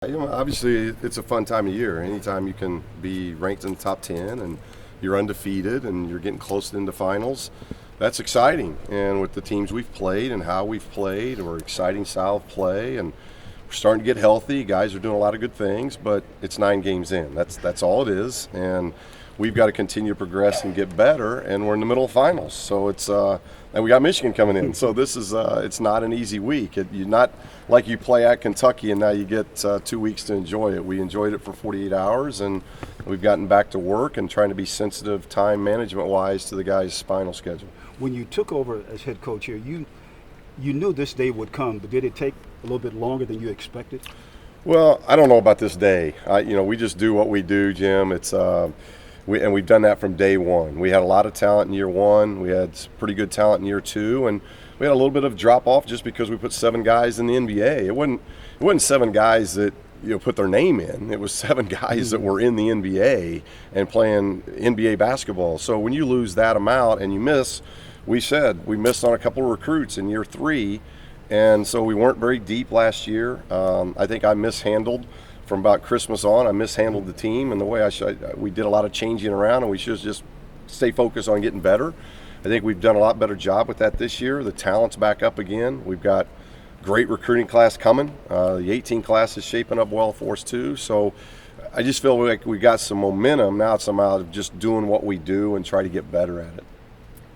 Obviously, it's a fun time of year. Anytime you can be ranked in the top 10 and you're undefeated and you're getting close into finals, that's exciting. And with the teams we've played and how we've played, we're exciting style of play, and we're starting to get healthy. Guys are doing a lot of good things, but it's 9 games in. That's all it is, and we've got to continue to progress and get better. And we're in the middle of finals, so and we got Michigan coming in. So this is it's not an easy week. You're not like you play at Kentucky and now you get 2 weeks to enjoy it. We enjoyed it for 48 hours, and we've gotten back to work and trying to be sensitive time management wise to the guys' spinal schedule. When you took over as head coach here, you knew this day would come, but did it take a little bit longer than you expected? Well, I don't know about this day. We just do what we do, Jim. We've done that from day one. We had a lot of talent in year one. We had pretty good talent in year two, and we had a little bit of drop off just because we put 7 guys in the NBA. It wasn't 7 guys that put their name in. It was 7 guys that were in the NBA and playing NBA basketball. So when you lose that amount and you miss, we missed on a couple of recruits in year 3, and so we weren't very deep last year. I think I mishandled. From about Christmas on, I mishandled the team, and the way we did a lot of changing around, and we should just stay focused on getting better. I think we've done a lot better job with that this year. The talent's back up again. We've got great recruiting class coming. The 18 class is shaping up well for us too. So I just feel like we got some momentum. Now it's about just doing what we do and try to get better at it.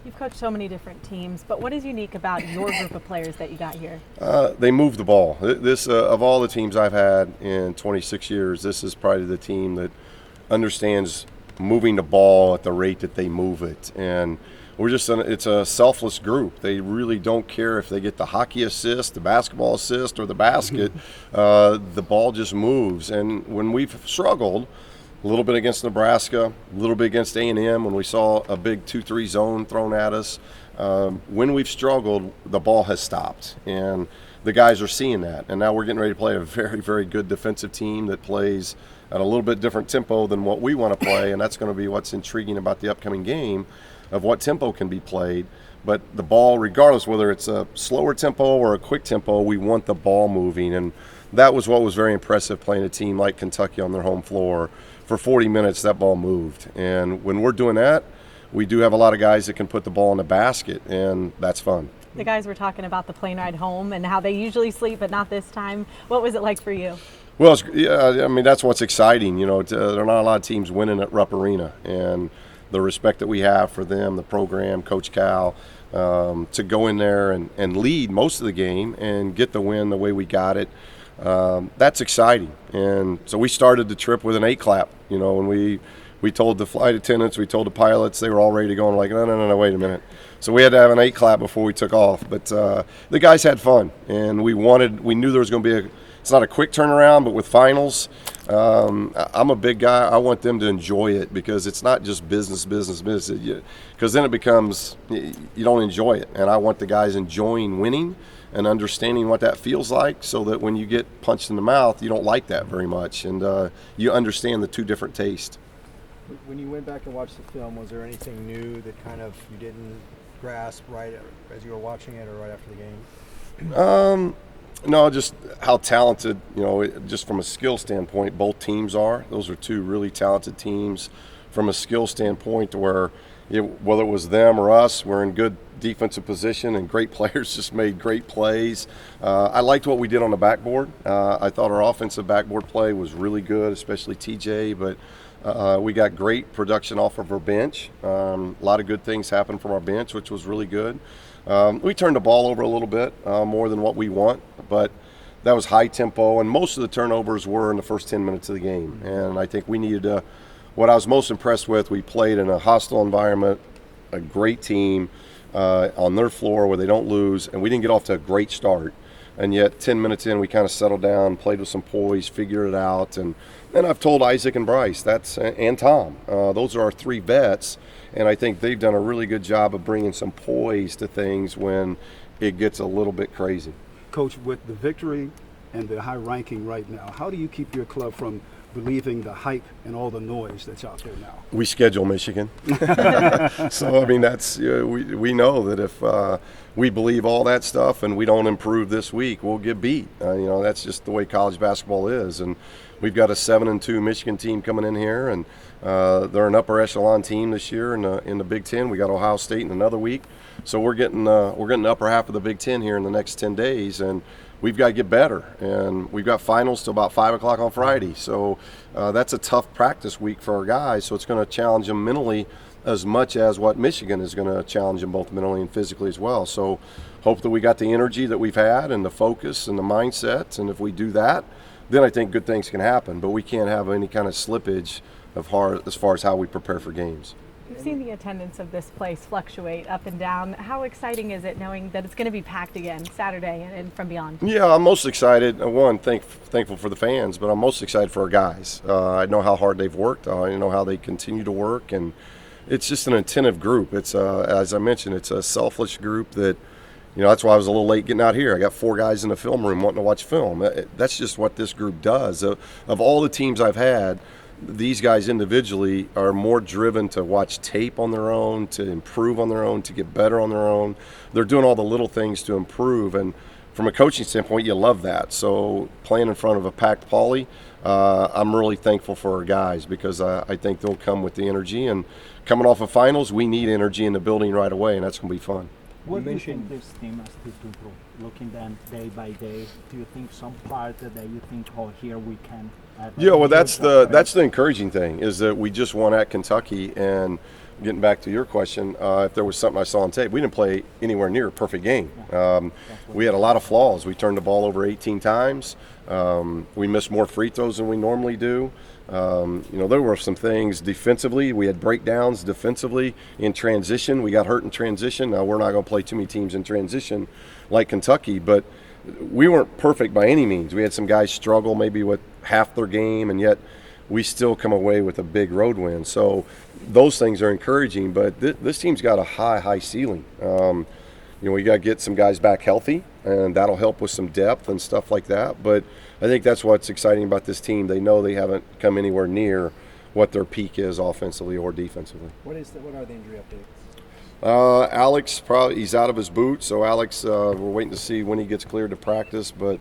You've coached so many different teams, but what is unique about your group of players that you got here? They move the ball. This of all the teams I've had in 26 years, this is probably the team that understands moving the ball at the rate that they move it. And it's a selfless group. They really don't care if they get the hockey assist, the basketball assist, or the basket. The ball just moves. And when we've struggled, a little bit against Nebraska, a little bit against A&M when we saw a big 2-3 zone thrown at us. When we've struggled, the ball has stopped, and the guys are seeing that. And now we're getting ready to play a very, very good defensive team that plays at a little bit different tempo than what we want to play, and that's going to be what's intriguing about the upcoming game of what tempo can be played. But the ball, regardless whether it's a slower tempo or a quick tempo, we want the ball moving, and that was what was very impressive playing a team like Kentucky on their home floor. For 40 minutes, that ball moved. And when we're doing that, we do have a lot of guys that can put the ball in the basket, and that's fun. The guys were talking about the plane ride home and how they usually sleep, but not this time. What was it like for you? Well, that's what's exciting. There are not a lot of teams winning at Rupp Arena, and the respect that we have for them, the program, Coach Cal, to go in there and lead most of the game and get the win the way we got it. That's exciting. And so we started the trip with an 8 clap. When we told the flight attendants, we told the pilots, they were all ready to go, and like, no, wait a minute. So we had to have an 8 clap before we took off. But the guys had fun, and we knew there was going to be it's not a quick turnaround, but with finals, I'm a big guy. I want them to enjoy it, because it's not just business, because then it becomes, you don't enjoy it. And I want the guys enjoying winning and understanding what that feels like, so that when you get punched in the mouth, you don't like that very much, and you understand the 2 different tastes. When you went back and watched the film, was there anything new that kind of you didn't grasp right as you were watching it or right after the game? No, just how talented, just from a skill standpoint, both teams are. Those are 2 really talented teams from a skill standpoint, where whether it was them or us, we're in good defensive position, and great players just made great plays. I liked what we did on the backboard. I thought our offensive backboard play was really good, especially TJ, but we got great production off of our bench. A lot of good things happened from our bench, which was really good. We turned the ball over a little bit more than what we want, but that was high tempo, and most of the turnovers were in the first 10 minutes of the game. And I think we needed to, what I was most impressed with, we played in a hostile environment, a great team on their floor where they don't lose, and we didn't get off to a great start. And yet 10 minutes in, we kind of settled down, played with some poise, figured it out. And I've told Isaac and Bryce, and Tom, those are our 3 vets, and I think they've done a really good job of bringing some poise to things when it gets a little bit crazy. Coach, with the victory and the high ranking right now. How do you keep your club from believing the hype and all the noise that's out there now? We schedule Michigan. So, I mean, that's we know that if we believe all that stuff and we don't improve this week, we'll get beat. That's just the way college basketball is. And we've got a 7-2 Michigan team coming in here, and they're an upper echelon team this year in the Big Ten. We got Ohio State in another week. So we're getting the upper half of the Big Ten here in the next 10 days, and we've got to get better. And we've got finals till about 5 o'clock on Friday. So that's a tough practice week for our guys. So it's going to challenge them mentally as much as what Michigan is going to challenge them both mentally and physically as well. So hope that we got the energy that we've had and the focus and the mindset. And if we do that, then I think good things can happen. But we can't have any kind of slippage as far as how we prepare for games. We've seen the attendance of this place fluctuate up and down. How exciting is it knowing that it's going to be packed again Saturday and from beyond? Yeah, I'm most excited. One, thankful for the fans, but I'm most excited for our guys. I know how hard they've worked. I know how they continue to work, and it's just an attentive group. It's as I mentioned, it's a selfless group that, that's why I was a little late getting out here. I got 4 guys in the film room wanting to watch film. That's just what this group does. Of all the teams I've had, these guys individually are more driven to watch tape on their own, to improve on their own, to get better on their own. They're doing all the little things to improve, and from a coaching standpoint, you love that. So playing in front of a packed Pauley, I'm really thankful for our guys because I think they'll come with the energy. And coming off of finals, we need energy in the building right away, and that's going to be fun. What do you think this team has to improve? Looking them day by day, do you think some part that you think, here we can? Yeah, well, that's the encouraging thing is that we just won at Kentucky, and getting back to your question, if there was something I saw on tape, we didn't play anywhere near a perfect game. We had a lot of flaws. We turned the ball over 18 times. We missed more free throws than we normally do. There were some things defensively. We had breakdowns defensively in transition. We got hurt in transition. Now, we're not going to play too many teams in transition like Kentucky, but we weren't perfect by any means. We had some guys struggle maybe with half their game, and yet we still come away with a big road win. So those things are encouraging, but this team's got a high ceiling. We got to get some guys back healthy, and that'll help with some depth and stuff like that. But I think that's what's exciting about this team. They know they haven't come anywhere near what their peak is offensively or defensively. What are the injury updates? Alex, he's out of his boot, so Alex, we're waiting to see when he gets cleared to practice, but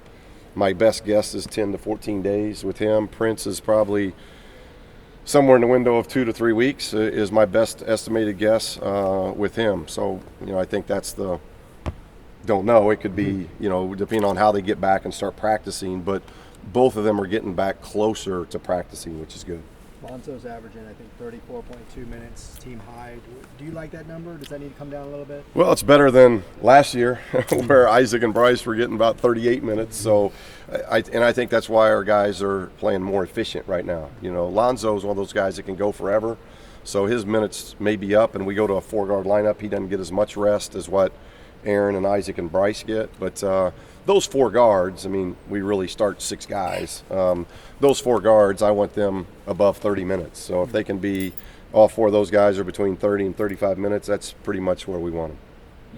my best guess is 10 to 14 days with him. Prince is probably somewhere in the window of 2 to 3 weeks is my best estimated guess with him. So, I think that's don't know. It could be, depending on how they get back and start practicing, but both of them are getting back closer to practicing, which is good. Lonzo's averaging, I think, 34.2 minutes, team high. Do you like that number? Does that need to come down a little bit? Well, it's better than last year where Isaac and Bryce were getting about 38 minutes. So, I think that's why our guys are playing more efficient right now. Lonzo is one of those guys that can go forever. So his minutes may be up, and we go to a 4-guard lineup. He doesn't get as much rest as what Aaron and Isaac and Bryce get. But those 4 guards, we really start 6 guys. Those 4 guards, I want them above 30 minutes. So if they can be, all 4 of those guys are between 30 and 35 minutes, that's pretty much where we want them.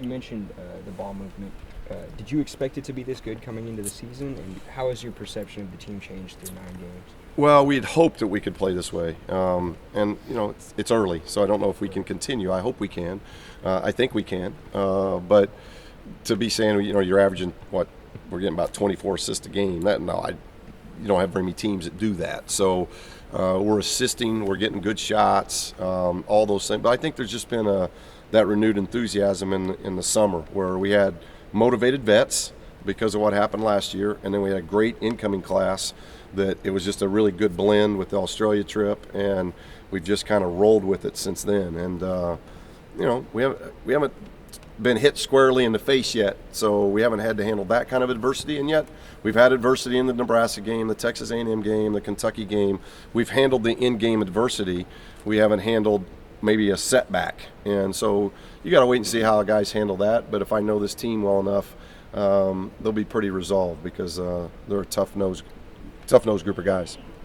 You mentioned the ball movement. Did you expect it to be this good coming into the season? And how has your perception of the team changed through 9 games? Well, we had hoped that we could play this way. It's early, so I don't know if we can continue. I hope we can. I think we can. But to be saying, you're averaging, we're getting about 24 assists a game. You don't have very many teams that do that. So we're assisting, we're getting good shots, all those things. But I think there's just been that renewed enthusiasm in the summer where we had motivated vets because of what happened last year, and then we had a great incoming class that it was just a really good blend with the Australia trip, and we've just kind of rolled with it since then. And we haven't been hit squarely in the face yet, so we haven't had to handle that kind of adversity. And yet we've had adversity in the Nebraska game, the Texas A&M game, the Kentucky game. We've handled the in-game adversity. We haven't handled maybe a setback, and so you got to wait and see how guys handle that. But if I know this team well enough, they'll be pretty resolved because they're a tough-nosed group of guys.